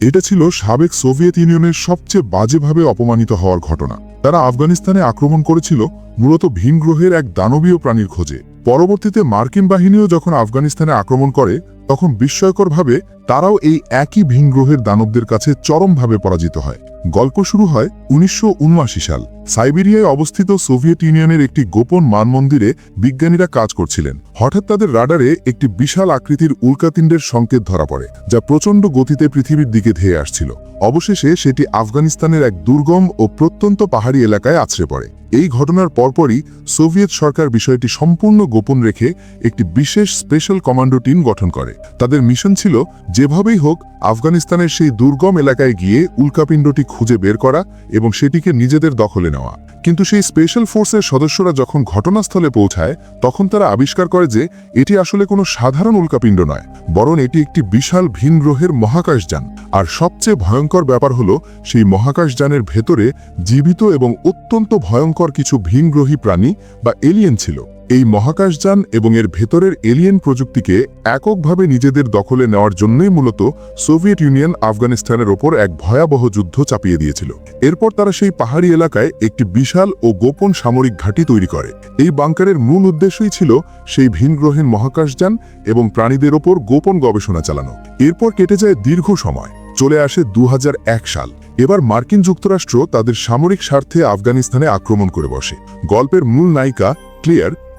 এটা ছিল সাবেক সোভিয়েত ইউনিয়নের সবচেয়ে বাজেভাবে অপমানিত হওয়ার ঘটনা। তারা আফগানিস্তানে আক্রমণ করেছিল মূলত ভিন গ্রহের এক দানবীয় প্রাণীর খোঁজে। পরবর্তীতে মার্কিন বাহিনীও যখন আফগানিস্তানে আক্রমণ করে, তখন বিস্ময়করভাবে তারাও এই একই ভিন গ্রহের দানবদের কাছে চরমভাবে পরাজিত হয়। গল্প শুরু হয় 1979 সাল। সাইবেরিয়ায় অবস্থিত সোভিয়েত ইউনিয়নের একটি গোপন মানমন্দিরে বিজ্ঞানীরা কাজ করছিলেন। হঠাৎ তাদের রাডারে একটি বিশাল আকৃতির উল্কাপিণ্ডের সংকেত ধরা পড়ে, যা প্রচণ্ড গতিতে পৃথিবীর দিকে ধেয়ে আসছিল। অবশেষে সেটি আফগানিস্তানের এক দুর্গম ও প্রত্যন্ত পাহাড়ি এলাকায় আছড়ে পড়ে। এই ঘটনার পরপরই সোভিয়েত সরকার বিষয়টি সম্পূর্ণ গোপন রেখে একটি বিশেষ স্পেশাল কমান্ডো টিম গঠন করে। তাদের মিশন ছিল যেভাবেই হোক আফগানিস্তানের সেই দুর্গম এলাকায় গিয়ে উল্কাপিণ্ডটি খুঁজে বের করা এবং সেটিকে নিজেদের দখলে নেওয়া। কিন্তু সেই স্পেশাল ফোর্সের সদস্যরা যখন ঘটনাস্থলে পৌঁছায়, তখন তারা আবিষ্কার করে যে এটি আসলে কোনো সাধারণ উল্কাপিণ্ড নয়, বরং এটি একটি বিশাল ভিন গ্রহের মহাকাশযান। আর সবচেয়ে ভয়ঙ্কর ব্যাপার হলো, সেই মহাকাশযানের ভেতরে জীবিত এবং অত্যন্ত ভয়ঙ্কর কিছু ভিনগ্রহী প্রাণী বা এলিয়েন ছিল। এই মহাকাশযান এবং এর ভেতরের এলিয়েন প্রযুক্তিকে এককভাবে নিজেদের দখলে নেওয়ার জন্যই মূলত সোভিয়েত ইউনিয়ন আফগানিস্তানের ওপর এক ভয়াবহ যুদ্ধ চাপিয়ে দিয়েছিল। এরপর তারা সেই পাহাড়ি এলাকায় একটি বিশাল ও গোপন সামরিক ঘাঁটি তৈরি করে। এই বাংকারের মূল উদ্দেশ্যই ছিল সেই ভিনগ্রহীন মহাকাশযান এবং প্রাণীদের ওপর গোপন গবেষণা চালানো। এরপর কেটে যায় দীর্ঘ সময়, চলে আসে 2001 সাল। এবার মার্কিন যুক্তরাষ্ট্র তাদের সামরিক স্বার্থে আফগানিস্তানে আক্রমণ করে বসে। গল্পের মূল নায়িকা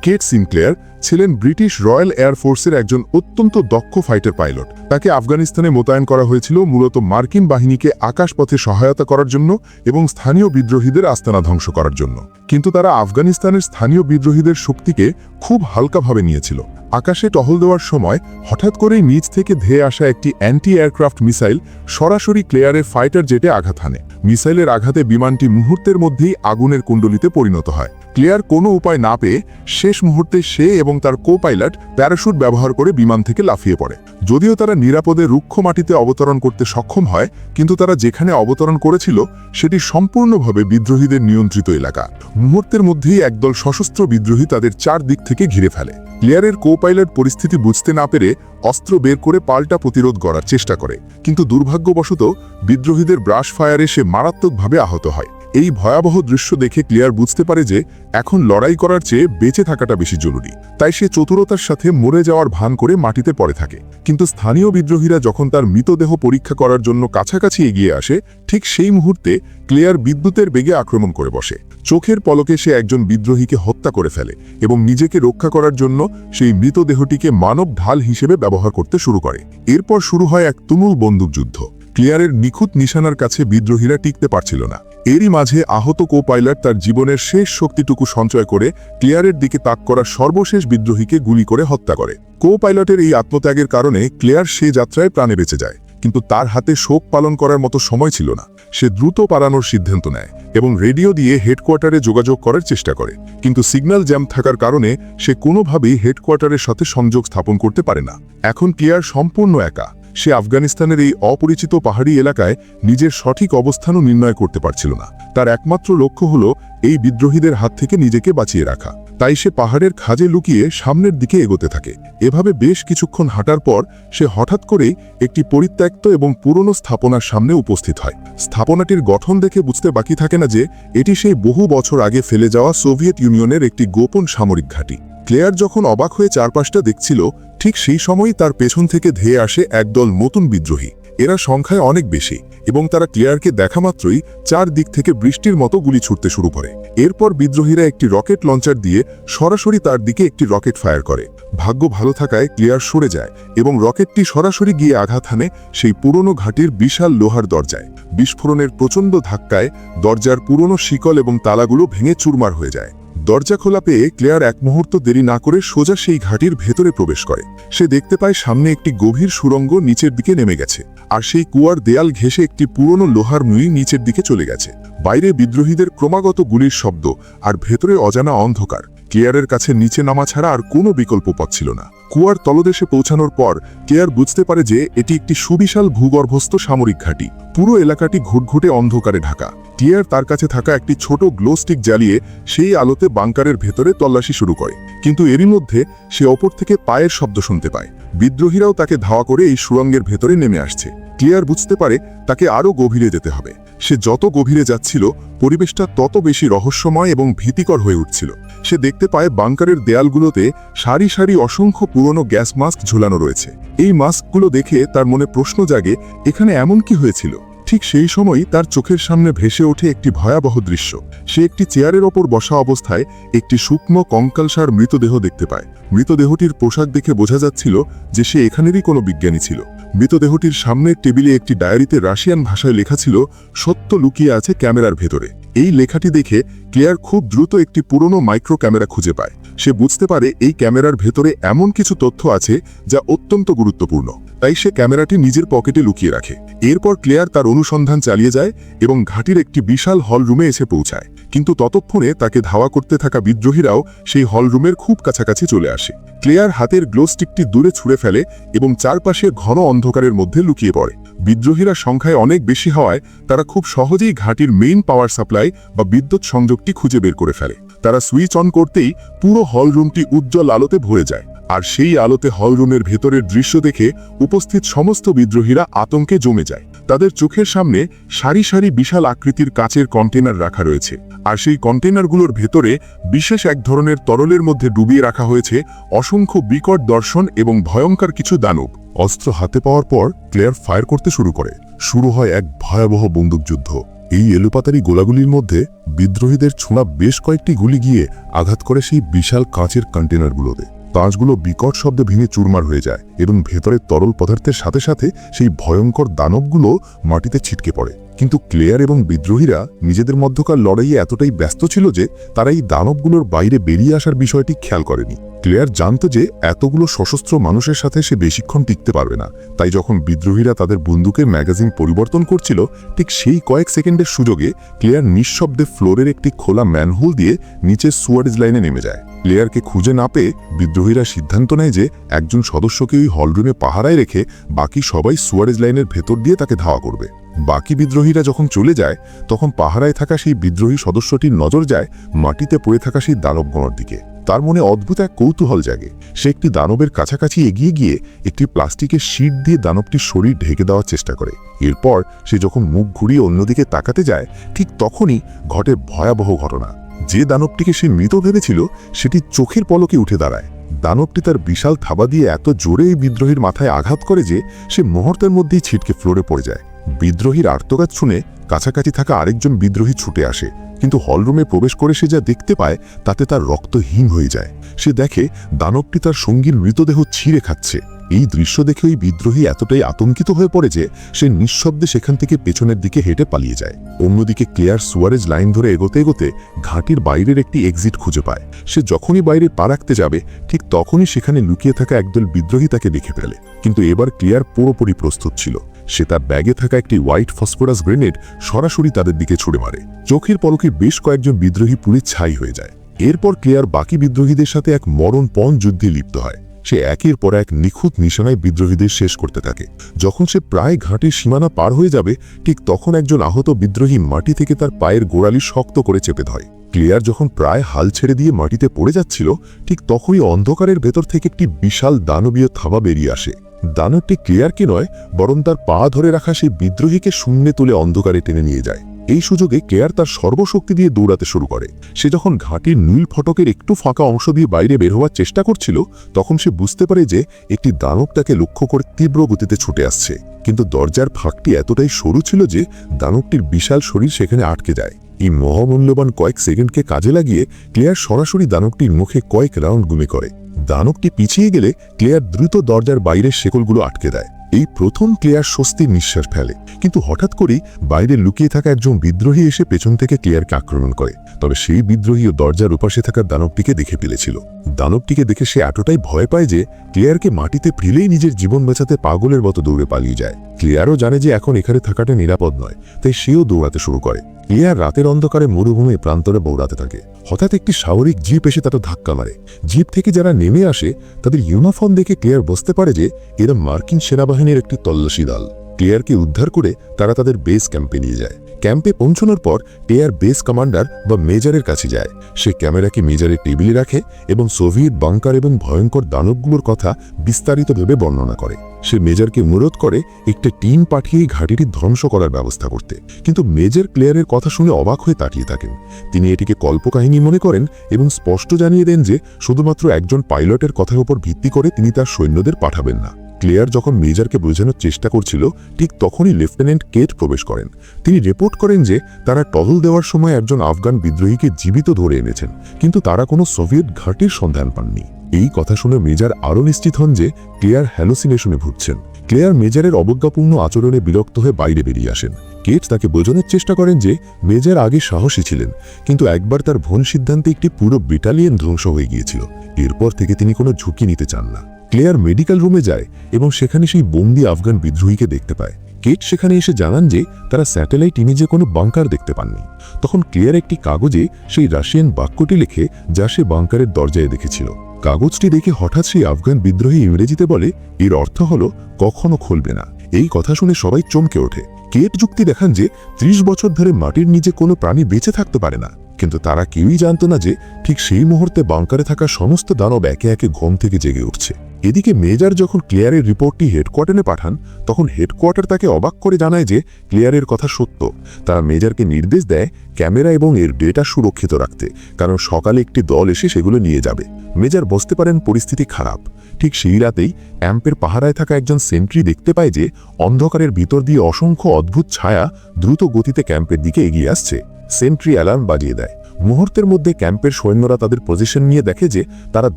কেট সিনক্লেয়ার ছিলেন ব্রিটিশ রয়্যাল এয়ারফোর্সের একজন অত্যন্ত দক্ষ ফাইটার পাইলট। তাকে আফগানিস্তানে মোতায়েন করা হয়েছিল মূলত মার্কিন বাহিনীকে আকাশপথে সহায়তা করার জন্য এবং স্থানীয় বিদ্রোহীদের আস্তানা ধ্বংস করার জন্য। কিন্তু তারা আফগানিস্তানের স্থানীয় বিদ্রোহীদের শক্তিকে খুব হালকাভাবে নিয়েছিল। আকাশে টহল দেওয়ার সময় হঠাৎ করেই নিচ থেকে ধেয়ে আসা একটি অ্যান্টি এয়ারক্রাফট মিসাইল সরাসরি ক্লেয়ারের ফাইটার জেটে আঘাত হানে। মিসাইলের আঘাতে বিমানটি মুহূর্তের মধ্যেই আগুনের কুণ্ডলিতে পরিণত হয়। ক্লেয়ার কোনো উপায় না পেয়ে শেষ মুহূর্তে সে এবং তার কো পাইলট প্যারাশুট ব্যবহার করে বিমান থেকে লাফিয়ে পড়ে। যদিও তারা নিরাপদে রুক্ষ মাটিতে অবতরণ করতে সক্ষম হয়, কিন্তু তারা যেখানে অবতরণ করেছিল সেটি সম্পূর্ণভাবে বিদ্রোহীদের নিয়ন্ত্রিত এলাকা। মুহূর্তের মধ্যেই একদল সশস্ত্র বিদ্রোহী তাদের চারদিক থেকে ঘিরে ফেলে। ক্লেয়ারের কো পাইলট পরিস্থিতি বুঝতে না পেরে অস্ত্র বের করে পাল্টা প্রতিরোধ করার চেষ্টা করে, কিন্তু দুর্ভাগ্যবশত বিদ্রোহীদের ব্রাশ ফায়ারে সে মারাত্মকভাবে আহত হয়। এই ভয়াবহ দৃশ্য দেখে ক্লেয়ার বুঝতে পারে যে এখন লড়াই করার চেয়ে বেঁচে থাকাটা বেশি জরুরি। তাই সে চতুরতার সাথে মরে যাওয়ার ভান করে মাটিতে পড়ে থাকে। কিন্তু স্থানীয় বিদ্রোহীরা যখন তার মৃতদেহ পরীক্ষা করার জন্য কাছাকাছি এগিয়ে আসে, ঠিক সেই মুহূর্তে ক্লেয়ার বিদ্যুতের বেগে আক্রমণ করে বসে। চোখের পলকে সে একজন বিদ্রোহীকে হত্যা করে ফেলে এবং নিজেকে রক্ষা করার জন্য সেই মৃতদেহটিকে মানব ঢাল হিসেবে ব্যবহার করতে শুরু করে। এরপর শুরু হয় এক তুমুল বন্দুকযুদ্ধ। ক্লেয়ারের নিখুঁত নিশানার কাছে বিদ্রোহীরা টিকতে পারছিল না। এরই মাঝে আহত কো পাইলট তার জীবনের শেষ শক্তিটুকু সঞ্চয় করে ক্লেয়ারের দিকে তাক করা সর্বশেষ বিদ্রোহীকে গুলি করে হত্যা করে। কো পাইলটের এই আত্মত্যাগের কারণে ক্লেয়ার সে যাত্রায় প্রাণে বেঁচে যায়, কিন্তু তার হাতে শোক পালন করার মতো সময় ছিল না। সে দ্রুত পালানোর সিদ্ধান্ত নেয় এবং রেডিও দিয়ে হেডকোয়ার্টারে যোগাযোগ করার চেষ্টা করে, কিন্তু সিগন্যাল জ্যাম থাকার কারণে সে কোনোভাবেই হেডকোয়ার্টারের সাথে সংযোগ স্থাপন করতে পারে না। এখন ক্লেয়ার সম্পূর্ণ একা। সে আফগানিস্তানের এই অপরিচিত পাহাড়ি এলাকায় নিজের সঠিক অবস্থানও নির্ণয় করতে পারছিল না। তার একমাত্র লক্ষ্য হলো এই বিদ্রোহীদের হাত থেকে নিজেকে বাঁচিয়ে রাখা। তাই সে পাহাড়ের খাঁজে লুকিয়ে সামনের দিকে এগোতে থাকে। এভাবে বেশ কিছুক্ষণ হাঁটার পর সে হঠাৎ করেই একটি পরিত্যক্ত এবং পুরনো স্থাপনার সামনে উপস্থিত হয়। স্থাপনাটির গঠন দেখে বুঝতে বাকি থাকে না যে এটি সেই বহু বছর আগে ফেলে যাওয়া সোভিয়েত ইউনিয়নের একটি গোপন সামরিক ঘাঁটি। ক্লেয়ার যখন অবাক হয়ে চারপাশটা দেখছিল, ঠিক সেই সময়ই তার পেছন থেকে ধেয়ে আসে একদল নতুন বিদ্রোহী। এরা সংখ্যায় অনেক বেশি এবং তারা ক্লেয়ারকে দেখা মাত্রই চারদিক থেকে বৃষ্টির মতো গুলি ছুটতে শুরু করে। এরপর বিদ্রোহীরা একটি রকেট লঞ্চার দিয়ে সরাসরি তার দিকে একটি রকেট ফায়ার করে। ভাগ্য ভালো থাকায় ক্লেয়ার সরে যায় এবং রকেটটি সরাসরি গিয়ে আঘাত হানে সেই পুরনো ঘাটির বিশাল লোহার দরজায়। বিস্ফোরণের প্রচণ্ড ধাক্কায় দরজার পুরনো শিকল এবং তালাগুলো ভেঙে চুরমার হয়ে যায়। দরজা খোলা পেয়ে ক্লেয়ার এক মুহূর্ত দেরি না করে সোজা সেই ঘাটির ভেতরে প্রবেশ করে। সে দেখতে পায় সামনে একটি গভীর সুড়ঙ্গ নিচের দিকে নেমে গেছে, আর সেই কুয়ার দেয়াল ঘেঁষে একটি পুরনো লোহার মুই নিচের দিকে চলে গেছে। বাইরে বিদ্রোহীদের ক্রমাগত গুলির শব্দ আর ভেতরে অজানা অন্ধকার। ক্লেয়ারের কাছে নিচে নামা ছাড়া আর কোনো বিকল্প পথ ছিল না। কুয়ার তলদেশে পৌঁছানোর পর ক্লেয়ার বুঝতে পারে যে এটি একটি সুবিশাল ভূগর্ভস্থ সামরিক ঘাঁটি। পুরো এলাকাটি ঘুটঘুটে অন্ধকারে ঢাকা। ক্লেয়ার তার কাছে থাকা একটি ছোট গ্লো স্টিক জ্বালিয়ে সেই আলোতে বাংকারের ভেতরে তল্লাশি শুরু করে, কিন্তু এরই মধ্যে সে ওপর থেকে পায়ের শব্দ শুনতে পায়। বিদ্রোহীরাও তাকে ধাওয়া করে এই সুড়ঙ্গের ভেতরে নেমে আসছে। ক্লিয়ার বুঝতে পারে তাকে আরও গভীরে যেতে হবে। সে যত গভীরে যাচ্ছিল পরিবেশটা তত বেশি রহস্যময় এবং ভীতিকর হয়ে উঠছিল। সে দেখতে পায় বাংকারের দেয়ালগুলোতে সারি সারি অসংখ্য পুরনো গ্যাস মাস্ক ঝুলানো রয়েছে। এই মাস্কগুলো দেখে তার মনে প্রশ্ন জাগে, এখানে এমন কি হয়েছিল? ঠিক সেই সময় তার চোখের সামনে ভেসে ওঠে একটি ভয়াবহ দৃশ্য। সে একটি চেয়ারের ওপর বসা অবস্থায় একটি সূক্ষ্ম কঙ্কালসার মৃতদেহ দেখতে পায়। মৃতদেহটির পোশাক দেখে বোঝা যাচ্ছিল যে সে এখানেরই কোনো বিজ্ঞানী ছিল। মৃতদেহটির সামনের টেবিলে একটি ডায়েরিতে রাশিয়ান ভাষায় লেখা ছিল, সত্য লুকিয়ে আছে ক্যামেরার ভেতরে। এই লেখাটি দেখে ক্লেয়ার খুব দ্রুত একটি পুরনো মাইক্রো ক্যামেরা খুঁজে পায়। সে বুঝতে পারে এই ক্যামেরার ভেতরে এমন কিছু তথ্য আছে যা অত্যন্ত গুরুত্বপূর্ণ। তাই সে ক্যামেরাটি নিজের পকেটে লুকিয়ে রাখে। এরপর ক্লেয়ার তার অনুসন্ধান চালিয়ে যায় এবং ঘাটির একটি বিশাল হল রুমে এসে পৌঁছায়। কিন্তু ততক্ষণে তাকে ধাওয়া করতে থাকা বিদ্রোহীরাও সেই হল রুমের খুব কাছাকাছি চলে আসে। ক্লেয়ার হাতের গ্লো স্টিকটি দূরে ছুঁড়ে ফেলে এবং চারপাশে ঘন অন্ধকারের মধ্যে লুকিয়ে পড়ে। বিদ্রোহীরা সংখ্যায় অনেক বেশি হওয়ায় তারা খুব সহজেই ঘাটির মেইন পাওয়ার সাপ্লাই বা বিদ্যুৎ সংযোগটি খুঁজে বের করে ফেলে। তারা সুইচ অন করতেই পুরো হল রুমটি উজ্জ্বল আলোতে ভরে যায়। আর সেই আলোতে হল রুমের ভেতরের দৃশ্য দেখে উপস্থিত সমস্ত বিদ্রোহীরা আতঙ্কে জমে যায়। তাদের চোখের সামনে সারি সারি বিশাল আকৃতির কাচের কন্টেনার রাখা রয়েছে, আর সেই কন্টেনারগুলোর ভেতরে বিশেষ এক ধরনের তরলের মধ্যে ডুবিয়ে রাখা হয়েছে অসংখ্য বিকট দর্শন এবং ভয়ঙ্কর কিছু দানব। অস্ত্র হাতে পাওয়ার পর ক্লেয়ার ফায়ার করতে শুরু করে। শুরু হয় এক ভয়াবহ বন্দুকযুদ্ধ। এই এলোপাতারি গোলাগুলির মধ্যে বিদ্রোহীদের ছোঁড়া বেশ কয়েকটি গুলি গিয়ে আঘাত করে সেই বিশাল কাঁচের কন্টেনারগুলোতে। কাঁচগুলো বিকট শব্দে ভেঙে চুরমার হয়ে যায় এবং ভেতরে তরল পদার্থের সাথে সাথে সেই ভয়ঙ্কর দানবগুলো মাটিতে ছিটকে পড়ে। কিন্তু ক্লেয়ার এবং বিদ্রোহীরা নিজেদের মধ্যকার লড়াইয়ে এতটাই ব্যস্ত ছিল যে তারা এই দানবগুলোর বাইরে বেরিয়ে আসার বিষয়টি খেয়াল করেনি। ক্লেয়ার জানত যে এতগুলো সশস্ত্র মানুষের সাথে সে বেশিক্ষণ টিকতে পারবে না। তাই যখন বিদ্রোহীরা তাদের বন্দুকের ম্যাগাজিন পরিবর্তন করছিল, ঠিক সেই কয়েক সেকেন্ডের সুযোগে ক্লেয়ার নিঃশব্দে ফ্লোরের একটি খোলা ম্যানহোল দিয়ে নিচের সুয়ারেজ লাইনে নেমে যায়। ক্লেয়ারকে খুঁজে না পেয়ে বিদ্রোহীরা সিদ্ধান্ত নেয় যে একজন সদস্যকে ওই হলরুমে পাহারায় রেখে বাকি সবাই সুয়ারেজ লাইনের ভেতর দিয়ে তাকে ধাওয়া করবে। বাকি বিদ্রোহীরা যখন চলে যায় তখন পাহারায় থাকা সেই বিদ্রোহী সদস্যটির নজর যায় মাটিতে পড়ে থাকা সেই দানবগণের দিকে। তার মনে অদ্ভুত এক কৌতূহল জাগে। সে একটি দানবের কাছাকাছি এগিয়ে গিয়ে একটি প্লাস্টিকের শীট দিয়ে দানবটির শরীর ঢেকে দেওয়ার চেষ্টা করে। এরপর সে যখন মুখ ঘুরিয়ে অন্যদিকে তাকাতে যায়, ঠিক তখনই ঘটে ভয়াবহ ঘটনা। যে দানবটিকে সে মৃত ভেবেছিল সেটি চোখের পলকে উঠে দাঁড়ায়। দানবটি তার বিশাল থাবা দিয়ে এত জোরে এই বিদ্রোহীর মাথায় আঘাত করে যে সে মুহূর্তের মধ্যেই ছিটকে ফ্লোরে পড়ে যায়। বিদ্রোহীর আর্তনাদ শুনে কাছাকাছি থাকা আরেকজন বিদ্রোহী ছুটে আসে, কিন্তু হলরুমে প্রবেশ করে সে যা দেখতে পায় তাতে তার রক্ত হিম হয়ে যায়। সে দেখে দানবটি তার সঙ্গীর মৃতদেহ ছিঁড়ে খাচ্ছে। এই দৃশ্য দেখে ওই বিদ্রোহী এতটাই আতঙ্কিত হয়ে পড়ে যে সে নিঃশব্দে সেখান থেকে পেছনের দিকে হেঁটে পালিয়ে যায়। অন্যদিকে ক্লেয়ার সুয়ারেজ লাইন ধরে এগোতে এগোতে ঘাটির বাইরের একটি এক্সিট খুঁজে পায়। সে যখনই বাইরে পা রাখতে যাবে ঠিক তখনই সেখানে লুকিয়ে থাকা একদল বিদ্রোহী তাকে দেখে ফেলে। কিন্তু এবার ক্লেয়ার পুরোপুরি প্রস্তুত ছিল। সে তার ব্যাগে থাকা একটি হোয়াইট ফসফরাস গ্রেনেড সরাসরি তাদের দিকে ছুড়ে মারে। চোখের পলকে বেশ কয়েকজন বিদ্রোহী পুড়ে ছাই হয়ে যায়। এরপর ক্লেয়ার বাকি বিদ্রোহীদের সাথে এক মরণপণ যুদ্ধে লিপ্ত হয়। সে একের পর এক নিখুঁত নিশানায় বিদ্রোহীদের শেষ করতে থাকে। যখন সে প্রায় ঘাটের সীমানা পার হয়ে যাবে ঠিক তখন একজন আহত বিদ্রোহী মাটি থেকে তার পায়ের গোড়ালি শক্ত করে চেপে ধরে। ক্লেয়ার যখন প্রায় হাল ছেড়ে দিয়ে মাটিতে পড়ে যাচ্ছিল ঠিক তখনই অন্ধকারের ভেতর থেকে একটি বিশাল দানবীয় থাবা বেরিয়ে আসে। দানবটি ক্লেয়ারকে নয় বরং তার পা ধরে রাখা সেই বিদ্রোহীকে শূন্যে তুলে অন্ধকারে টেনে নিয়ে যায়। এই সুযোগে ক্লেয়ার তার সর্বশক্তি দিয়ে দৌড়াতে শুরু করে। সে যখন ঘাটির নীল ফটকের একটু ফাঁকা অংশ দিয়ে বাইরে বের হওয়ার চেষ্টা করছিল তখন সে বুঝতে পারে যে একটি দানব তাকে লক্ষ্য করে তীব্র গতিতে ছুটে আসছে। কিন্তু দরজার ফাঁকটি এতটাই সরু ছিল যে দানবটির বিশাল শরীর সেখানে আটকে যায়। এই মহামূল্যবান কয়েক সেকেন্ডকে কাজে লাগিয়ে ক্লেয়ার সরাসরি দানবটির মুখে কয়েক রাউন্ড গুলি করে। দানবটি পিছিয়ে গেলে ক্লেয়ার দ্রুত দরজার বাইরের শেকলগুলো আটকে দেয়। এই প্রথম ক্লেয়ার স্বস্তির নিঃশ্বাস ফেলে। কিন্তু হঠাৎ করেই বাইরে লুকিয়ে থাকা একজন বিদ্রোহী এসে পেছন থেকে ক্লেয়ারকে আক্রমণ করে। তবে সেই বিদ্রোহীও দরজার ওপাশে থাকা দানবটিকে দেখে ফেলেছিল। দানবটিকে দেখে সে এতটাই ভয় পায় যে ক্লেয়ারকে মাটিতে ফেলেই নিজের জীবন বাঁচাতে পাগলের মতো দৌড়ে পালিয়ে যায়। ক্লেয়ারও জানে যে এখন এখানে থাকাটা নিরাপদ নয়, তাই সেও দৌড়াতে শুরু করে। ক্লেয়ার রাতের অন্ধকারে মরুভূমি প্রান্তরে দৌড়াতে থাকে। হঠাৎ একটি সামরিক জিপ এসে তাকে ধাক্কা মারে। জিপ থেকে যারা নেমে আসে তাদের ইউনিফর্ম দেখে ক্লেয়ার বুঝতে পারে যে এরা মার্কিন সেনাবাহিনীর একটি তল্লাশি দল। ক্লেয়ারকে উদ্ধার করে তারা তাদের বেস ক্যাম্পে নিয়ে যায়। ক্যাম্পে পৌঁছানোর পর ক্লেয়ার বেস কমান্ডার বা মেজরের কাছে যায়। সে ক্যামেরাকে মেজরের টেবিলে রাখে এবং সোভিয়েত বাংকার এবং ভয়ঙ্কর দানবগুলোর কথা বিস্তারিতভাবে বর্ণনা করে। সে মেজরকে অনুরোধ করে একটা টিম পাঠিয়ে ঘাঁটিটি ধ্বংস করার ব্যবস্থা করতে, কিন্তু মেজর ক্লেয়ারের কথা শুনে অবাক হয়ে তাকিয়ে থাকেন। তিনি এটিকে কল্পকাহিনী মনে করেন এবং স্পষ্ট জানিয়ে দেন যে শুধুমাত্র একজন পাইলটের কথার উপর ভিত্তি করে তিনি তার সৈন্যদের পাঠাবেন না। ক্লেয়ার যখন মেজরকে বোঝানোর চেষ্টা করছিল, ঠিক তখনই লেফটেন্যান্ট কেট প্রবেশ করেন। তিনি রিপোর্ট করেন যে তারা টহল দেওয়ার সময় একজন আফগান বিদ্রোহীকে জীবিত ধরে এনেছেন, কিন্তু তারা কোনো সোভিয়েত ঘাঁটির সন্ধান পাননি। এই কথা শুনে মেজর আরও নিশ্চিত হন যে ক্লেয়ার হ্যালুসিনেশনে ভুগছেন। ক্লেয়ার মেজরের অবজ্ঞাপূর্ণ আচরণে বিরক্ত হয়ে বাইরে বেরিয়ে আসেন। কেট তাকে বোঝানোর চেষ্টা করেন যে মেজর আগে সাহসী ছিলেন, কিন্তু একবার তার ভুল সিদ্ধান্তে একটি পুরো ব্যাটালিয়ন ধ্বংস হয়ে গিয়েছিল। এরপর থেকে তিনি কোনো ঝুঁকি নিতে চান না। ক্লেয়ার মেডিকেল রুমে যায় এবং সেখানে সেই বন্দি আফগান বিদ্রোহীকে দেখতে পায়। কেট সেখানে এসে জানান যে তারা স্যাটেলাইট ইমেজে কোনো বাংকার দেখতে পাননি। তখন ক্লেয়ার একটি কাগজে সেই রাশিয়ান বাক্যটি লেখে যা সে বাংকারের দরজায় দেখেছিল। কাগজটি দেখে হঠাৎ সেই আফগান বিদ্রোহী ইংরেজিতে বলে, এর অর্থ হলো কখনো খুলবে না। এই কথা শুনে সবাই চমকে ওঠে। কেট যুক্তি দেখান যে 30 বছর ধরে মাটির নিচে কোনো প্রাণী বেঁচে থাকতে পারে না, কিন্তু তারা কেউই জানত না যে ঠিক সেই মুহূর্তে বাংকারে থাকা সমস্ত দানব একে একে ঘুম থেকে জেগে উঠছে। এদিকে মেজর যখন ক্লেয়ারের রিপোর্টটি হেডকোয়ার্টারে পাঠান, তখন হেডকোয়ার্টার তাকে অবাক করে জানায় যে ক্লেয়ারের কথা সত্য। তারা মেজরকে নির্দেশ দেয় ক্যামেরা এবং এর ডেটা সুরক্ষিত রাখতে, কারণ সকালে একটি দল এসে সেগুলো নিয়ে যাবে। মেজর বুঝতে পারেন পরিস্থিতি খারাপ। ঠিক সেই রাতেই ক্যাম্পের পাহারায় থাকা একজন সেন্ট্রি দেখতে পায় যে অন্ধকারের ভিতর দিয়ে অসংখ্য অদ্ভুত ছায়া দ্রুত গতিতে ক্যাম্পের দিকে এগিয়ে আসছে। সেন্ট্রি অ্যালার্ম বাজিয়ে দেয়। মুহূর্তের মধ্যে ক্যাম্পের সৈন্যরা তাদের পজিশন নিয়ে দেখে যে তারা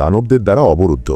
দানবদের দ্বারা অবরুদ্ধ।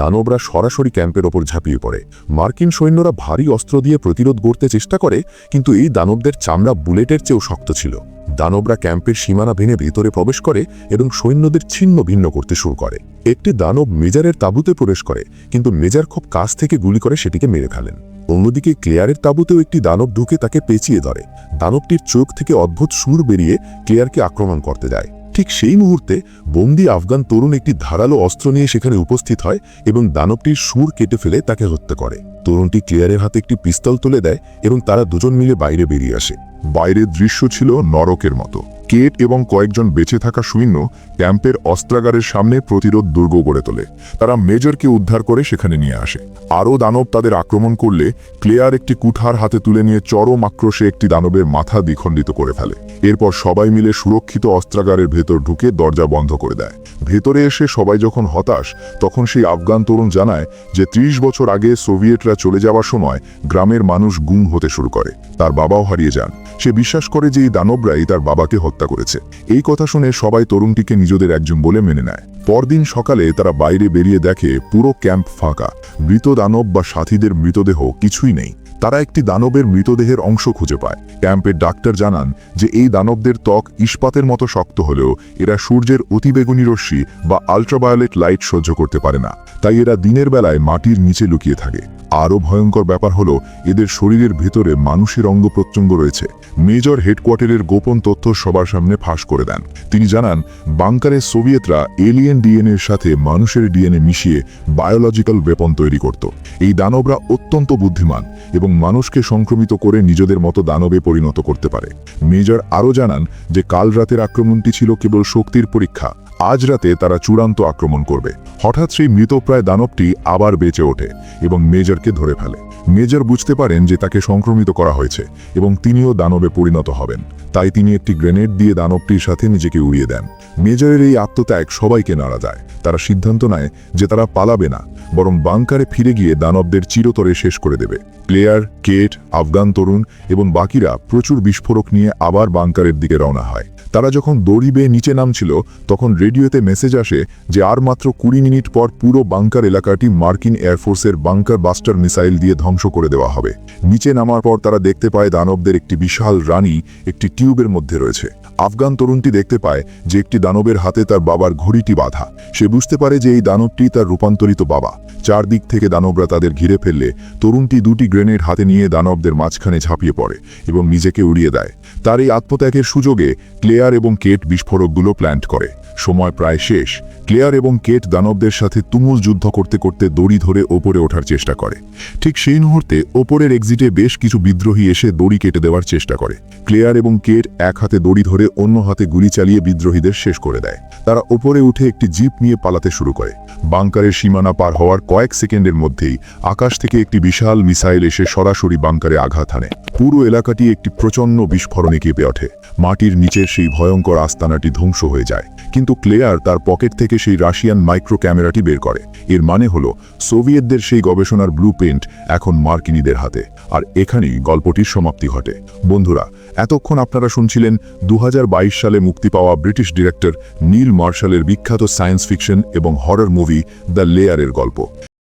দানবরা সরাসরি ক্যাম্পের ওপর ঝাঁপিয়ে পড়ে। মার্কিন সৈন্যরা ভারী অস্ত্র দিয়ে প্রতিরোধ গড়তে চেষ্টা করে, কিন্তু এই দানবদের চামড়া বুলেটের চেয়েও শক্ত ছিল। দানবরা ক্যাম্পের সীমানা ভেঙে ভেতরে প্রবেশ করে এবং সৈন্যদের ছিন্ন ভিন্ন করতে শুরু করে। একটি দানব মেজরের তাঁবুতে প্রবেশ করে, কিন্তু মেজর খুব কাছ থেকে গুলি করে সেটিকে মেরে ফেলেন। অন্যদিকে ক্লেয়ারের তাঁবুতেও একটি দানব ঢুকে তাকে পেঁচিয়ে ধরে। দানবটির চোখ থেকে অদ্ভুত সুর বেরিয়ে ক্লেয়ারকে আক্রমণ করতে যায়। ঠিক সেই মুহূর্তে বন্দি আফগান তরুণ একটি ধারালো অস্ত্র নিয়ে সেখানে উপস্থিত হয় এবং দানবটির সুর কেটে ফেলে তাকে হত্যা করে। তরুণটি ক্লেয়ারের হাতে একটি পিস্তল তুলে দেয় এবং তারা দুজন মিলে বাইরে বেরিয়ে আসে। বাইরের দৃশ্য ছিল নরকের মতো। কেট এবং কয়েকজন বেঁচে থাকা সৈন্য ক্যাম্পের অস্ত্রাগারের সামনে প্রতিরোধ দুর্গ গড়ে তোলে। তারা মেজরকে উদ্ধার করে সেখানে নিয়ে আসে। আরও দানব তাদের আক্রমণ করলে ক্লেয়ার একটি কুঠার হাতে তুলে নিয়ে চরম আক্রোশে একটি দানবের মাথা দ্বিখণ্ডিত করে ফেলে। এরপর সবাই মিলে সুরক্ষিত অস্ত্রাগারের ভেতর ঢুকে দরজা বন্ধ করে দেয়। ভেতরে এসে সবাই যখন হতাশ, তখন সেই আফগান তরুণ জানায় যে 30 বছর আগে সোভিয়েতরা চলে যাওয়ার সময় গ্রামের মানুষ গুম হতে শুরু করে। তার বাবাও হারিয়ে যান। সে বিশ্বাস করে যে এই দানবরাই তার বাবাকে হত্যা করেছে। এই কথা শুনে সবাই তরুণটিকে নিজেদের একজন বলে মেনে নেয়। পরদিন সকালে তারা বাইরে বেরিয়ে দেখে পুরো ক্যাম্প ফাঁকা। মৃত দানব বা সাথীদের মৃতদেহ কিছুই নেই। তারা একটি দানবের মৃতদেহের অংশ খুঁজে পায়। ক্যাম্পের ডাক্তার জানান যে এই দানবদের ত্বক ইস্পাতের মতো শক্ত হলেও এরা সূর্যের অতিবেগুনি রশ্মি বা আল্ট্রাভায়োলেট লাইট সহ্য করতে পারে না, তাই এরা দিনের বেলায় মাটির নিচে লুকিয়ে থাকে। আরও ভয়ঙ্কর ব্যাপার হলো এদের শরীরের ভেতরে মানুষের অঙ্গ প্রত্যঙ্গ রয়েছে। মেজর হেডকোয়ার্টারের গোপন তথ্য সবার সামনে ফাঁস করে দেন। তিনি জানান বাংকারে সোভিয়েতরা এলিয়েন ডিএনএর সাথে মানুষের ডিএনএ মিশিয়ে বায়োলজিক্যাল ওয়েপন তৈরি করত। এই দানবরা অত্যন্ত বুদ্ধিমান এবং মানুষকে সংক্রমিত করে নিজেদের মতো দানবে পরিণত করতে পারে। মেজর আরও জানান যে কাল রাতের আক্রমণটি ছিল কেবল শক্তির পরীক্ষা। আজ রাতে তারা চূড়ান্ত আক্রমণ করবে। হঠাৎ সেই মৃতপ্রায় দানবটি আবার বেঁচে ওঠে এবং মেজরকে ধরে ফেলে। মেজর বুঝতে পারেন যে তাকে সংক্রমিত করা হয়েছে এবং তিনিও দানবে পরিণত হবেন। তাই তিনি একটি গ্রেনেড দিয়ে দানবটির সাথে নিজেকে উড়িয়ে দেন। মেজরের এই আত্মত্যাগ সবাইকে নাড়া যায়। তারা সিদ্ধান্ত নেয় যে তারা পালাবে না, বরং বাংকারে ফিরে গিয়ে দানবদের চিরতরে শেষ করে দেবে। ক্লেয়ার, কেট, আফগান তরুণ এবং বাকিরা প্রচুর বিস্ফোরক নিয়ে আবার বাংকারের দিকে রওনা হয়। তারা যখন দড়ি বেয়ে নিচে নামছিল, তখন রেডিওতে মেসেজ আসে যে আর মাত্র 20 মিনিট পর পুরো বাংকার এলাকাটি মার্কিন এয়ারফোর্সের বাংকার বাস্টার মিসাইল দিয়ে ধ্বংস করে দেওয়া হবে। নিচে নামার পর তারা দেখতে পায় দানবদের একটি বিশাল রানী একটি টিউবের মধ্যে রয়েছে। আফগান তরুণটি দেখতে পায় যে একটি দানবের হাতে তার বাবার ঘড়িটি বাঁধা। সে বুঝতে পারে যে এই দানবটি তার রূপান্তরিত বাবা। চারদিক থেকে দানবরা তাদের ঘিরে ফেললে তরুণটি 2টি গ্রেনেড হাতে নিয়ে দানবদের মাঝখানে ঝাঁপিয়ে পড়ে এবং নিজেকে উড়িয়ে দেয়। তার এই আত্মত্যাগের সুযোগে ক্লেয়ার এবং কেট বিস্ফোরকগুলো প্ল্যান্ট করে। সময় প্রায় শেষ। ক্লেয়ার এবং কেট দানবদের সাথে তুমুল যুদ্ধ করতে করতে দড়ি ধরে ওপরে ওঠার চেষ্টা করে। ঠিক সেই মুহূর্তে ওপরের এক্সিটে বেশ কিছু বিদ্রোহী এসে দড়ি কেটে দেওয়ার চেষ্টা করে। ক্লেয়ার এবং কেট এক হাতে দড়ি ধরে অন্য হাতে গুলি চালিয়ে বিদ্রোহীদের শেষ করে দেয়। তারা ওপরে উঠে একটি জিপ নিয়ে পালাতে শুরু করে। বাংকারের সীমানা পার হওয়ার কয়েক সেকেন্ডের মধ্যেই আকাশ থেকে একটি বিশাল মিসাইল এসে সরাসরি বাংকারে আঘাত হানে। পুরো এলাকাটি একটি প্রচণ্ড বিস্ফোরণে কেঁপে ওঠে। মাটির নিচের সেই ভয়ঙ্কর আস্তানাটি ধ্বংস হয়ে যায়। কিন্তু ক্লেয়ার তার পকেট থেকে সেই রাশিয়ান মাইক্রো ক্যামেরাটি বের করে। এর মানে হলো সোভিয়েতদের সেই গবেষণার ব্লুপ্রিন্ট এখন মার্কিনীদের হাতে। আর এখানেই গল্পটির সমাপ্তি ঘটে। বন্ধুরা, এতক্ষণ আপনারা শুনছিলেন 2022 সালে মুক্তি পাওয়া ব্রিটিশ ডিরেক্টর নীল মার্শালের বিখ্যাত সায়েন্স ফিকশন এবং হরর মুভি দ্য লেয়ারের গল্প।